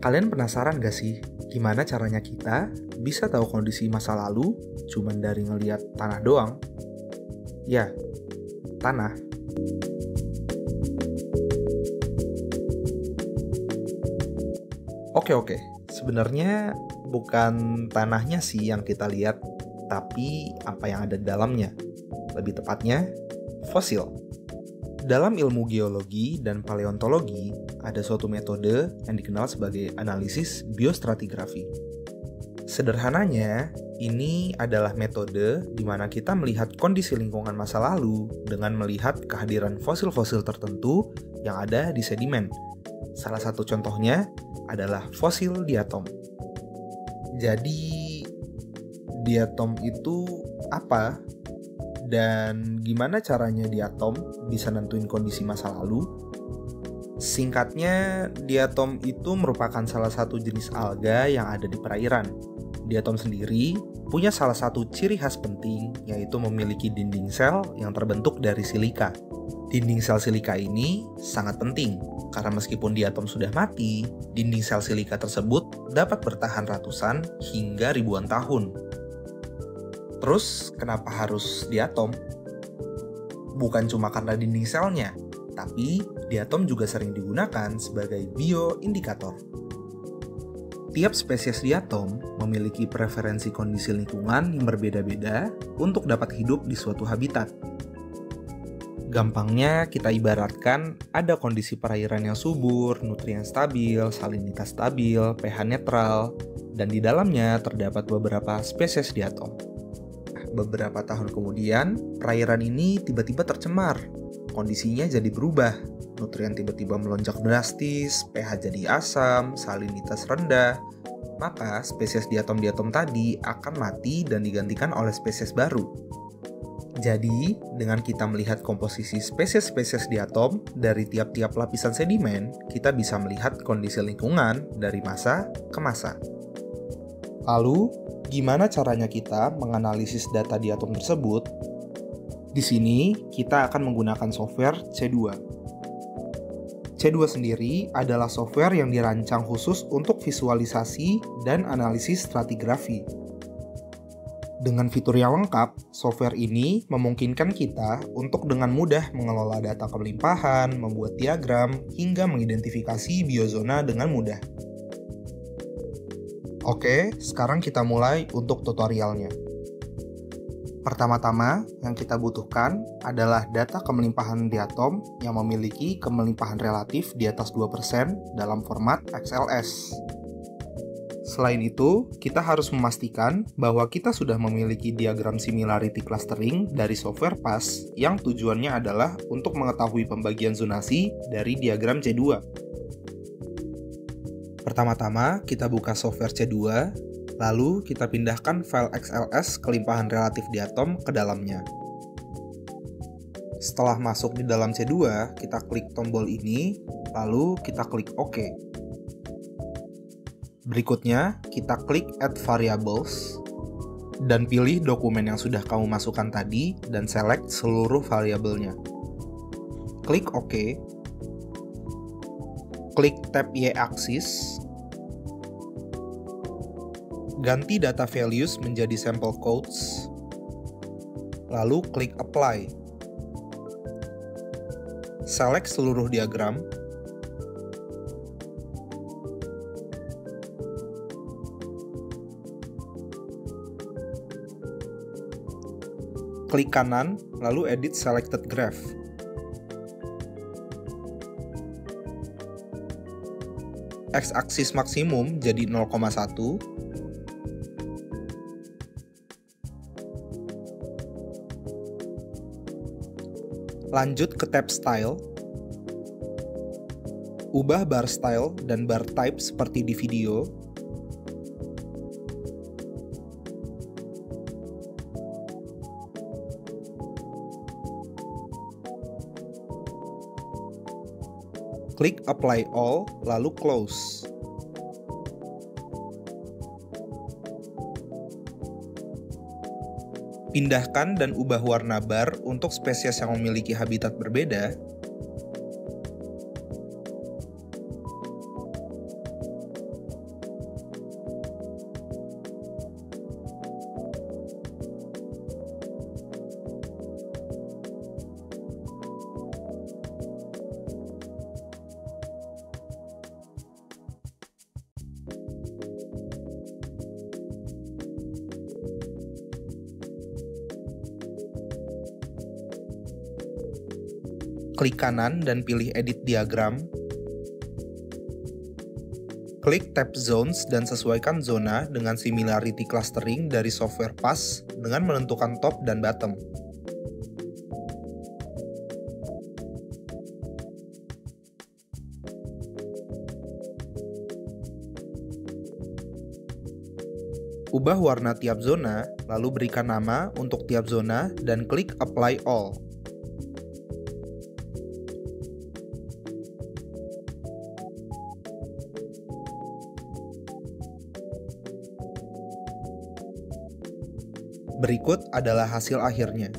Kalian penasaran gak sih gimana caranya kita bisa tahu kondisi masa lalu cuman dari ngeliat tanah doang? Ya, tanah. Oke. Sebenarnya bukan tanahnya sih yang kita lihat, tapi apa yang ada di dalamnya. Lebih tepatnya, fosil. Dalam ilmu geologi dan paleontologi, ada suatu metode yang dikenal sebagai analisis biostratigrafi. Sederhananya, ini adalah metode di mana kita melihat kondisi lingkungan masa lalu dengan melihat kehadiran fosil-fosil tertentu yang ada di sedimen. Salah satu contohnya adalah fosil diatom. Jadi, diatom itu apa? Dan gimana caranya diatom bisa nentuin kondisi masa lalu? Singkatnya, diatom itu merupakan salah satu jenis alga yang ada di perairan. Diatom sendiri punya salah satu ciri khas penting, yaitu memiliki dinding sel yang terbentuk dari silika. Dinding sel silika ini sangat penting, karena meskipun diatom sudah mati, dinding sel silika tersebut dapat bertahan ratusan hingga ribuan tahun. Terus, kenapa harus diatom? Bukan cuma karena dinding selnya, tapi diatom juga sering digunakan sebagai bioindikator. Tiap spesies diatom memiliki preferensi kondisi lingkungan yang berbeda-beda untuk dapat hidup di suatu habitat. Gampangnya kita ibaratkan ada kondisi perairan yang subur, nutrien stabil, salinitas stabil, pH netral, dan di dalamnya terdapat beberapa spesies diatom. Beberapa tahun kemudian, perairan ini tiba-tiba tercemar. Kondisinya jadi berubah. Nutrien tiba-tiba melonjak drastis, pH jadi asam, salinitas rendah. Maka spesies diatom-diatom tadi akan mati dan digantikan oleh spesies baru. Jadi, dengan kita melihat komposisi spesies-spesies diatom dari tiap-tiap lapisan sedimen, kita bisa melihat kondisi lingkungan dari masa ke masa. Lalu, gimana caranya kita menganalisis data diatom tersebut? Di sini, kita akan menggunakan software C2. C2 sendiri adalah software yang dirancang khusus untuk visualisasi dan analisis stratigrafi. Dengan fitur yang lengkap, software ini memungkinkan kita untuk dengan mudah mengelola data kelimpahan, membuat diagram, hingga mengidentifikasi biozona dengan mudah. Oke, sekarang kita mulai untuk tutorialnya. Pertama-tama, yang kita butuhkan adalah data kemelimpahan diatom yang memiliki kemelimpahan relatif di atas 2% dalam format XLS. Selain itu, kita harus memastikan bahwa kita sudah memiliki diagram similarity clustering dari software PAS yang tujuannya adalah untuk mengetahui pembagian zonasi dari diagram C2. Pertama-tama, kita buka software C2, lalu kita pindahkan file XLS kelimpahan relatif diatom ke dalamnya. Setelah masuk di dalam C2, kita klik tombol ini, lalu kita klik OK. Berikutnya, kita klik Add Variables, dan pilih dokumen yang sudah kamu masukkan tadi, dan select seluruh variabelnya. Klik OK. Klik tab Y-axis. Ganti data values menjadi sample codes. Lalu klik Apply. Select seluruh diagram. Klik kanan, lalu edit selected graph. X-aksis maksimum jadi 0,1. Lanjut ke tab Style. Ubah bar style dan bar type seperti di video. Klik Apply All, lalu Close. Pindahkan dan ubah warna bar untuk spesies yang memiliki habitat berbeda. Klik kanan dan pilih Edit Diagram. Klik tab Zones dan sesuaikan zona dengan similarity clustering dari software PAS dengan menentukan top dan bottom. Ubah warna tiap zona, lalu berikan nama untuk tiap zona dan klik Apply All. Berikut adalah hasil akhirnya.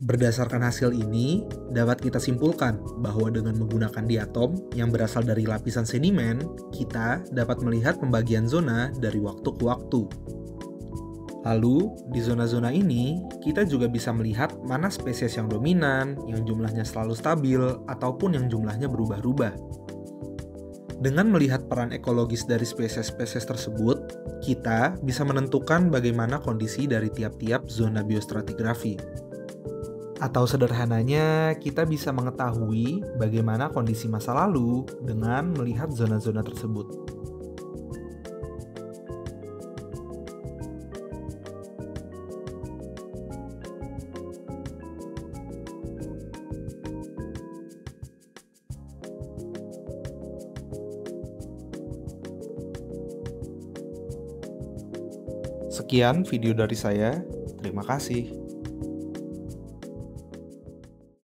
Berdasarkan hasil ini, dapat kita simpulkan bahwa dengan menggunakan diatom yang berasal dari lapisan sedimen, kita dapat melihat pembagian zona dari waktu ke waktu. Lalu, di zona-zona ini, kita juga bisa melihat mana spesies yang dominan, yang jumlahnya selalu stabil, ataupun yang jumlahnya berubah-ubah. Dengan melihat peran ekologis dari spesies-spesies tersebut, kita bisa menentukan bagaimana kondisi dari tiap-tiap zona biostratigrafi. Atau sederhananya, kita bisa mengetahui bagaimana kondisi masa lalu dengan melihat zona-zona tersebut. Sekian video dari saya, terima kasih.